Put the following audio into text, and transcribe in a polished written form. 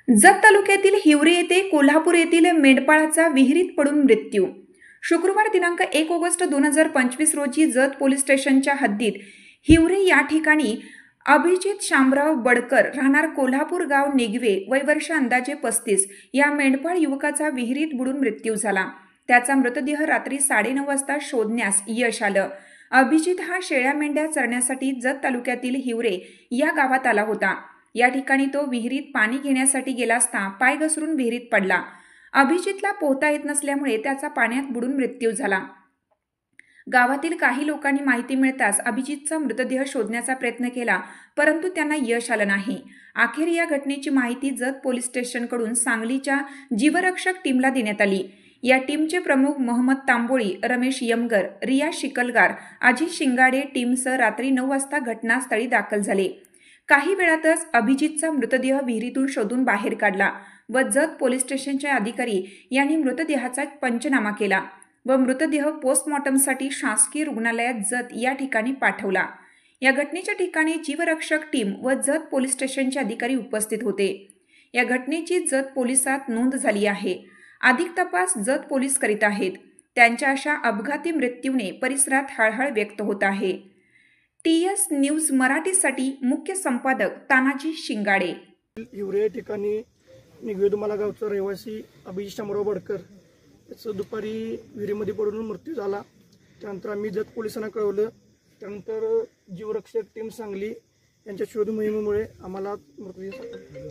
जत तालुक्यातील हिवरे येथे कोल्हापूर येथील मेंढपाळाचा विहिरीत पडून मृत्यू। शुक्रवार दिनांक 1 ऑगस्ट 2025 रोजी जत पोलीस स्टेशनच्या हद्दीत हिवरे या ठिकाणी अभिजित शामराव बडकर राहणार कोल्हापूर गाव निगवे वय वर्ष अंदाजे 35 या मेंढपाळ युवकाचा विहिरीत बुडून मृत्यू झाला। त्याचा मृतदेह रात्री 9:30 वाजता शोधण्यास यश आलं। अभिजित हा शेळ्या मेंढ्या चरण्यासाठी जत तालुक्यातील हिवरे या गावात आला होता। या ठिकाणी तो विहिरीत पाणी घेण्यासाठी गेला असता पाय घसरून विहिरीत पडला। अभिजितला पोहता येत नसल्यामुळे त्याचा पाण्यात बुडून मृत्यू झाला। गावातील काही लोकांनी माहिती मिळताच अभिजितचा मृतदेह शोधण्याचा प्रयत्न केला, परंतु त्यांना यश आलं नाही। अखेर या घटनेची माहिती जत पोलीस स्टेशनकडून सांगलीच्या जीवरक्षक टीमला देण्यात आली। या टीमचे प्रमुख मोहम्मद तांबोळी, रमेश यमगर, रिया शिकलगार, अजित शिंगाडे टीमसह रात्री 9 वाजता घटनास्थळी दाखल झाले। काही वेळातच अभिजितचा मृतदेह विहिरीतून शोधून बाहेर काढला व जत पोलीस स्टेशनचे अधिकारी यांनी मृतदेहाचा पंचनामा केला व मृतदेह पोस्टमॉर्टमसाठी शासकीय रुग्णालयात जत या ठिकाणी पाठवला। या घटनेच्या ठिकाणी जीवरक्षक टीम व जत पोलीस स्टेशनचे अधिकारी उपस्थित होते। या घटनेची जत पोलिसात नोंद झाली आहे। अधिक तपास जत पोलीस करीत आहेत। त्यांच्या अशा अपघाती मृत्यूने परिसरात हळहळ व्यक्त होत आहे। TS न्यूज मराठीसाठी मुख्य संपादक तानाजी शिंगाडे। हिवरे ठिकाणी निगवेदुमाला गावचा रहिवासी अभिजित शामराव बडकर याचं दुपारी विहिरीमध्ये पडून मृत्यू झाला। त्यानंतर आम्ही जत पोलिसांना कळवलं। त्यानंतर जीवरक्षक टीम सांगली यांच्या शोध मोहिमेमुळे आम्हाला मृतदेह सापडला।